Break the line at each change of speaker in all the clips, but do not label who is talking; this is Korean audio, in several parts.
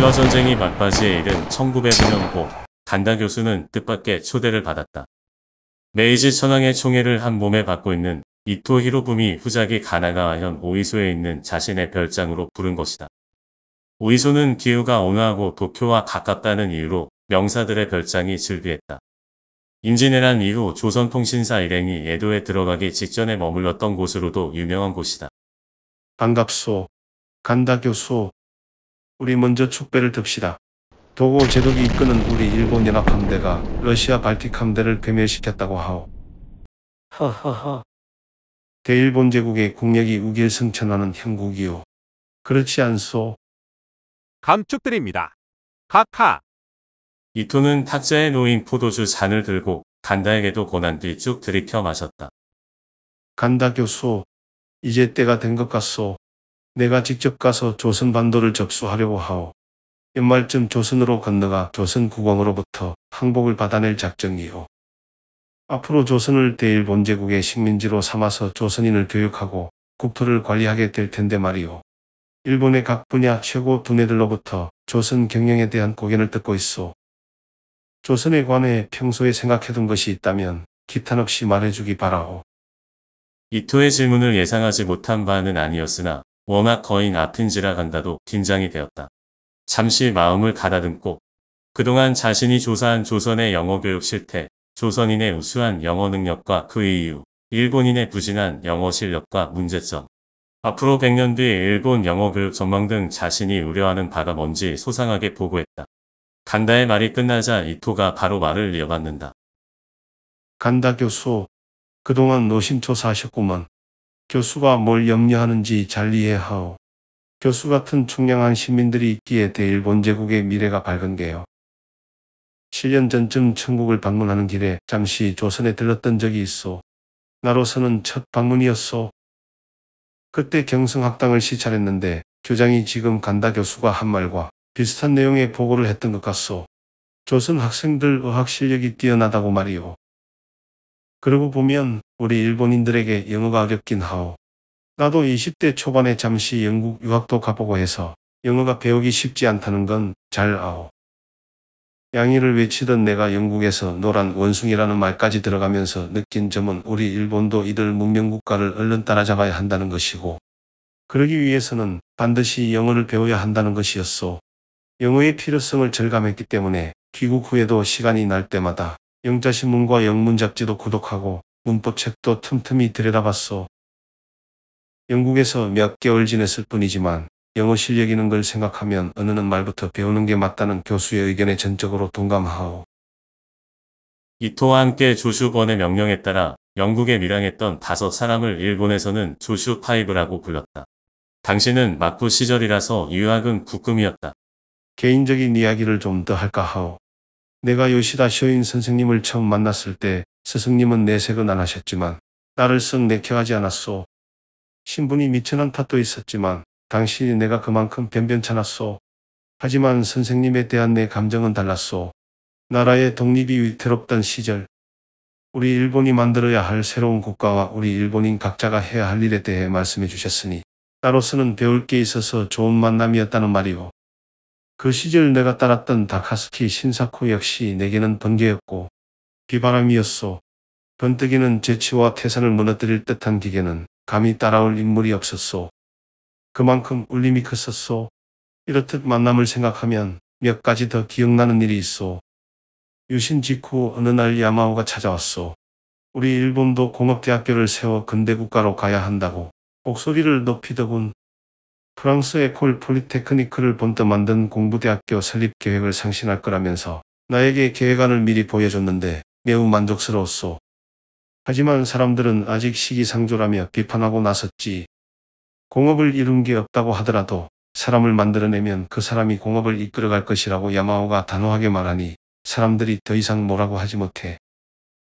한일러 전쟁이 막바지에 이른 1909년 고 간다 교수는 뜻밖의 초대를 받았다. 메이지 천황의 총애를 한 몸에 받고 있는 이토 히로부미 후작이 가나가와 현 오이소에 있는 자신의 별장으로 부른 것이다. 오이소는 기후가 온화하고 도쿄와 가깝다는 이유로 명사들의 별장이 즐비했다. 임진왜란 이후 조선통신사 일행이 에도에 들어가기 직전에 머물렀던 곳으로도 유명한 곳이다.
반갑소. 간다 교수. 우리 먼저 축배를 듭시다. 도고 제독이 이끄는 우리 일본 연합함대가 러시아 발틱 함대를 괴멸시켰다고 하오. 허허허. 대일본 제국의 국력이 우길승천하는 형국이오. 그렇지 않소?
감축드립니다. 카카.
이토는 탁자에 놓인 포도주 잔을 들고 간다에게도 고난 뒤 쭉 들이켜 마셨다.
간다 교수. 이제 때가 된 것 같소. 내가 직접 가서 조선 반도를 접수하려고 하오. 연말쯤 조선으로 건너가 조선 국왕으로부터 항복을 받아낼 작정이오. 앞으로 조선을 대일본 제국의 식민지로 삼아서 조선인을 교육하고 국토를 관리하게 될 텐데 말이오. 일본의 각 분야 최고 두뇌들로부터 조선 경영에 대한 고견을 듣고 있소. 조선에 관해 평소에 생각해둔 것이 있다면 기탄 없이 말해주기 바라오.
이토의 질문을 예상하지 못한 바는 아니었으나 워낙 거인 앞인지라 간다도 긴장이 되었다. 잠시 마음을 가다듬고 그동안 자신이 조사한 조선의 영어교육 실태, 조선인의 우수한 영어 능력과 그 이유, 일본인의 부진한 영어 실력과 문제점, 앞으로 100년 뒤 일본 영어교육 전망 등 자신이 우려하는 바가 뭔지 소상하게 보고했다. 간다의 말이 끝나자 이토가 바로 말을 이어받는다.
간다 교수. 그동안 노심초사하셨구먼. 교수가 뭘 염려하는지 잘 이해하오. 교수 같은 총량한 시민들이 있기에 대일본 제국의 미래가 밝은 게요. 7년 전쯤 천국을 방문하는 길에 잠시 조선에 들렀던 적이 있소. 나로서는 첫 방문이었소. 그때 경성학당을 시찰했는데 교장이 지금 간다 교수가 한 말과 비슷한 내용의 보고를 했던 것 같소. 조선 학생들 의학 실력이 뛰어나다고 말이오. 그러고 보면 우리 일본인들에게 영어가 어렵긴 하오. 나도 20대 초반에 잠시 영국 유학도 가보고 해서 영어가 배우기 쉽지 않다는 건 잘 아오. 양의를 외치던 내가 영국에서 노란 원숭이라는 말까지 들어가면서 느낀 점은 우리 일본도 이들 문명국가를 얼른 따라잡아야 한다는 것이고, 그러기 위해서는 반드시 영어를 배워야 한다는 것이었소. 영어의 필요성을 절감했기 때문에 귀국 후에도 시간이 날 때마다 영자신문과 영문 잡지도 구독하고 문법책도 틈틈이 들여다봤소. 영국에서 몇 개월 지냈을 뿐이지만 영어 실력 있는 걸 생각하면 언어는 말부터 배우는 게 맞다는 교수의 의견에 전적으로 동감하오.
이토와 함께 조슈번의 명령에 따라 영국에 밀항했던 5사람을 일본에서는 조슈5라고 불렀다. 당시는 막부 시절이라서 유학은 국금이었다.
개인적인 이야기를 좀 더 할까 하오. 내가 요시다 쇼인 선생님을 처음 만났을 때 스승님은 내색은 안 하셨지만 나를 썩 내켜하지 않았소. 신분이 미천한 탓도 있었지만 당시 내가 그만큼 변변찮았소. 하지만 선생님에 대한 내 감정은 달랐소. 나라의 독립이 위태롭던 시절, 우리 일본이 만들어야 할 새로운 국가와 우리 일본인 각자가 해야 할 일에 대해 말씀해 주셨으니 나로서는 배울 게 있어서 좋은 만남이었다는 말이오. 그 시절 내가 따랐던 다카스키 신사쿠 역시 내게는 번개였고 비바람이었소. 번뜩이는 재치와 태산을 무너뜨릴 듯한 기계는 감히 따라올 인물이 없었소. 그만큼 울림이 컸었소. 이렇듯 만남을 생각하면 몇 가지 더 기억나는 일이 있소. 유신 직후 어느 날 야마오가 찾아왔소. 우리 일본도 공업대학교를 세워 근대국가로 가야 한다고 목소리를 높이더군. 프랑스 에콜 폴리테크니크를 본떠 만든 공부대학교 설립 계획을 상신할 거라면서 나에게 계획안을 미리 보여줬는데 매우 만족스러웠소. 하지만 사람들은 아직 시기상조라며 비판하고 나섰지. 공업을 이룬 게 없다고 하더라도 사람을 만들어내면 그 사람이 공업을 이끌어갈 것이라고 야마오가 단호하게 말하니 사람들이 더 이상 뭐라고 하지 못해.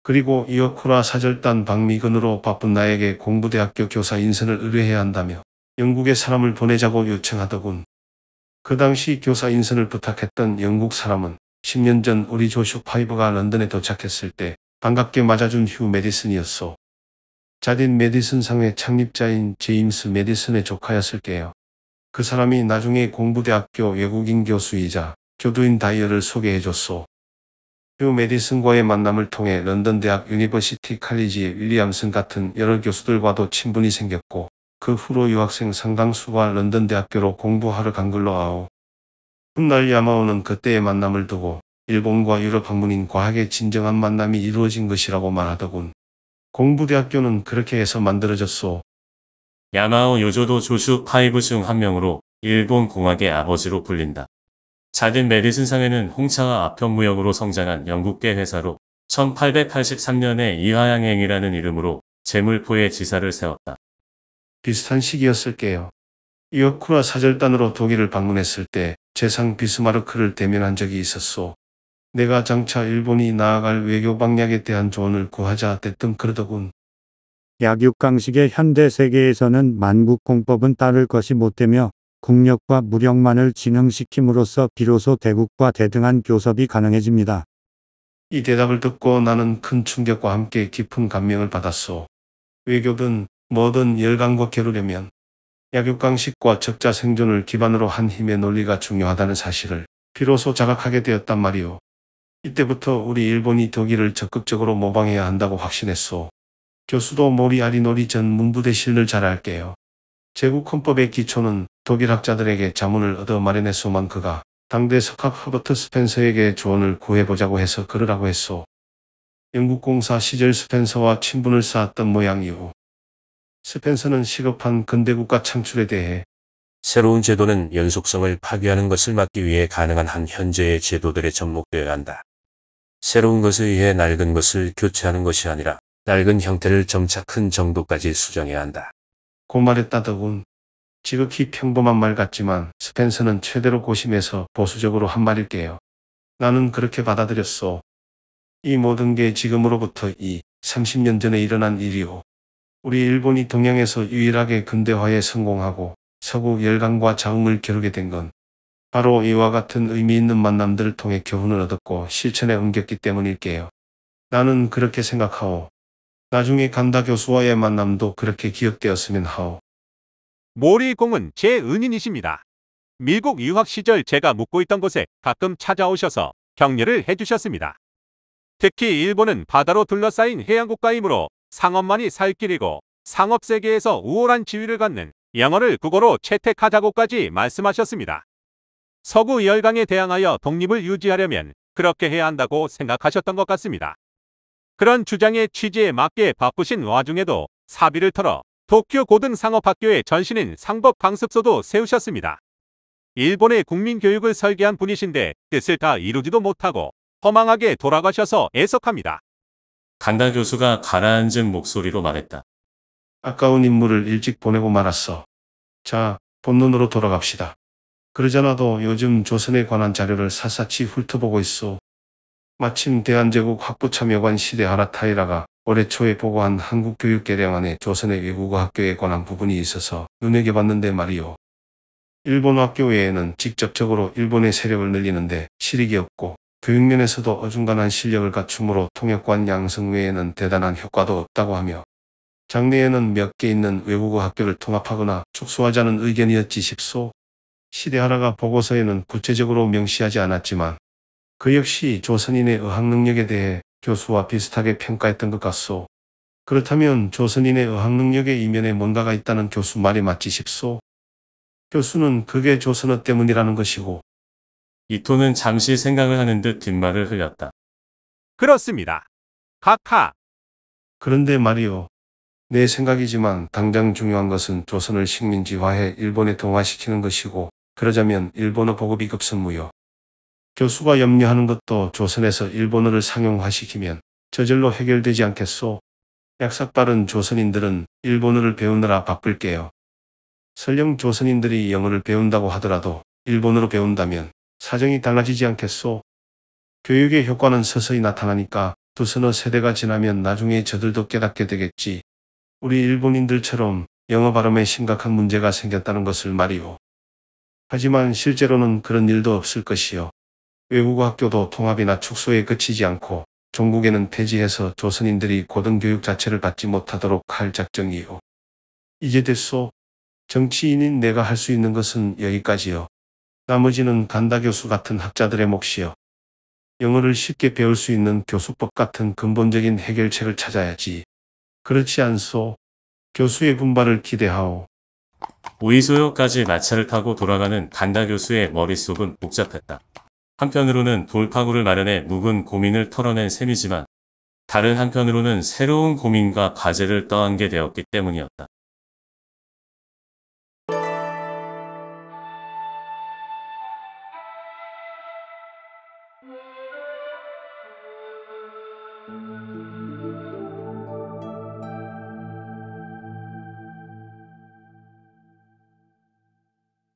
그리고 이어쿠라 사절단 박미근으로 바쁜 나에게 공부대학교 교사 인선을 의뢰해야 한다며 영국에 사람을 보내자고 요청하더군. 그 당시 교사 인선을 부탁했던 영국 사람은 10년 전 우리 조슈5가 런던에 도착했을 때 반갑게 맞아준 휴 메디슨이었소. 자딘 메디슨 상회 창립자인 제임스 메디슨의 조카였을 게요. 그 사람이 나중에 공부대학교 외국인 교수이자 교두인 다이어를 소개해줬소. 휴 메디슨과의 만남을 통해 런던 대학 유니버시티 칼리지의 윌리엄슨 같은 여러 교수들과도 친분이 생겼고 그 후로 유학생 상당수가 런던 대학교로 공부하러 간 걸로 아오. 훗날 야마오는 그때의 만남을 두고 일본과 유럽 학문인 과학의 진정한 만남이 이루어진 것이라고 말하더군. 공부대학교는 그렇게 해서 만들어졌소.
야마오 요조도 조슈 파이브 중 한 명으로 일본 공학의 아버지로 불린다. 작은 메디슨 상회는 홍차와 아편무역으로 성장한 영국계 회사로 1883년에 이화양행이라는 이름으로 제물포의 지사를 세웠다.
비슷한 시기였을게요. 이어쿠라 사절단으로 독일을 방문했을 때 재상 비스마르크를 대면한 적이 있었소. 내가 장차 일본이 나아갈 외교 방향에 대한 조언을 구하자 대뜸 그러더군.
약육강식의 현대 세계에서는 만국공법은 따를 것이 못되며 국력과 무력만을 진흥시킴으로써 비로소 대국과 대등한 교섭이 가능해집니다.
이 대답을 듣고 나는 큰 충격과 함께 깊은 감명을 받았소. 외교든 뭐든 열강과 겨루려면 약육강식과 적자 생존을 기반으로 한 힘의 논리가 중요하다는 사실을 비로소 자각하게 되었단 말이오. 이때부터 우리 일본이 독일을 적극적으로 모방해야 한다고 확신했소. 교수도 모리아리노리 전 문부대실을 잘 알게요. 제국헌법의 기초는 독일 학자들에게 자문을 얻어 마련했소만 그가 당대 석학 허버트 스펜서에게 조언을 구해보자고 해서 그러라고 했소. 영국공사 시절 스펜서와 친분을 쌓았던 모양이오. 스펜서는 시급한 근대국가 창출에 대해
새로운 제도는 연속성을 파괴하는 것을 막기 위해 가능한 한 현재의 제도들에 접목되어야 한다. 새로운 것에 의해 낡은 것을 교체하는 것이 아니라 낡은 형태를 점차 큰 정도까지 수정해야 한다.
고 말했다더군. 지극히 평범한 말 같지만 스펜서는 최대로 고심해서 보수적으로 한 말일게요. 나는 그렇게 받아들였소. 이 모든 게 지금으로부터 30년 전에 일어난 일이오. 우리 일본이 동양에서 유일하게 근대화에 성공하고 서구 열강과 자웅을 겨루게 된 건 바로 이와 같은 의미 있는 만남들을 통해 교훈을 얻었고 실천에 옮겼기 때문일게요. 나는 그렇게 생각하오. 나중에 간다 교수와의 만남도 그렇게 기억되었으면 하오.
모리공은 제 은인이십니다. 미국 유학 시절 제가 묵고 있던 곳에 가끔 찾아오셔서 격려를 해주셨습니다. 특히 일본은 바다로 둘러싸인 해양국가이므로 상업만이 살 길이고 상업세계에서 우월한 지위를 갖는 영어를 국어로 채택하자고까지 말씀하셨습니다. 서구 열강에 대항하여 독립을 유지하려면 그렇게 해야 한다고 생각하셨던 것 같습니다. 그런 주장의 취지에 맞게 바쁘신 와중에도 사비를 털어 도쿄 고등상업학교의 전신인 상법강습소도 세우셨습니다. 일본의 국민교육을 설계한 분이신데 뜻을 다 이루지도 못하고 허망하게 돌아가셔서 애석합니다.
간다 교수가 가라앉은 목소리로 말했다.
아까운 인물을 일찍 보내고 말았어. 자, 본론으로 돌아갑시다. 그러잖아도 요즘 조선에 관한 자료를 샅샅이 훑어보고 있어. 마침 대한제국 학부참여관 시대 하라타이라가 올해 초에 보고한 한국교육개량안에 조선의 외국어 학교에 관한 부분이 있어서 눈여겨봤는데 말이오. 일본 학교 외에는 직접적으로 일본의 세력을 늘리는데 실익이 없고 교육면에서도 어중간한 실력을 갖추므로 통역관 양성 외에는 대단한 효과도 없다고 하며 장래에는 몇 개 있는 외국어 학교를 통합하거나 축소하자는 의견이었지 싶소. 시대하라가 보고서에는 구체적으로 명시하지 않았지만 그 역시 조선인의 의학 능력에 대해 교수와 비슷하게 평가했던 것 같소. 그렇다면 조선인의 의학 능력의 이면에 뭔가가 있다는 교수 말이 맞지 싶소. 교수는 그게 조선어 때문이라는 것이고.
이토는 잠시 생각을 하는 듯 뒷말을 흘렸다.
그렇습니다. 각하.
그런데 말이오. 내 생각이지만 당장 중요한 것은 조선을 식민지화해 일본에 동화시키는 것이고 그러자면 일본어 보급이 급선무요. 교수가 염려하는 것도 조선에서 일본어를 상용화시키면 저절로 해결되지 않겠소. 약삭빠른 조선인들은 일본어를 배우느라 바쁠게요. 설령 조선인들이 영어를 배운다고 하더라도 일본어로 배운다면 사정이 달라지지 않겠소. 교육의 효과는 서서히 나타나니까 두서너 세대가 지나면 나중에 저들도 깨닫게 되겠지. 우리 일본인들처럼 영어 발음에 심각한 문제가 생겼다는 것을 말이오. 하지만 실제로는 그런 일도 없을 것이요. 외국어 학교도 통합이나 축소에 그치지 않고 종국에는 폐지해서 조선인들이 고등교육 자체를 받지 못하도록 할 작정이요. 이제 됐소. 정치인인 내가 할 수 있는 것은 여기까지요. 나머지는 간다 교수 같은 학자들의 몫이요. 영어를 쉽게 배울 수 있는 교수법 같은 근본적인 해결책을 찾아야지. 그렇지 않소. 교수의 분발을 기대하오.
오이소요까지 마차를 타고 돌아가는 간다 교수의 머릿속은 복잡했다. 한편으로는 돌파구를 마련해 묵은 고민을 털어낸 셈이지만 다른 한편으로는 새로운 고민과 과제를 떠안게 되었기 때문이었다.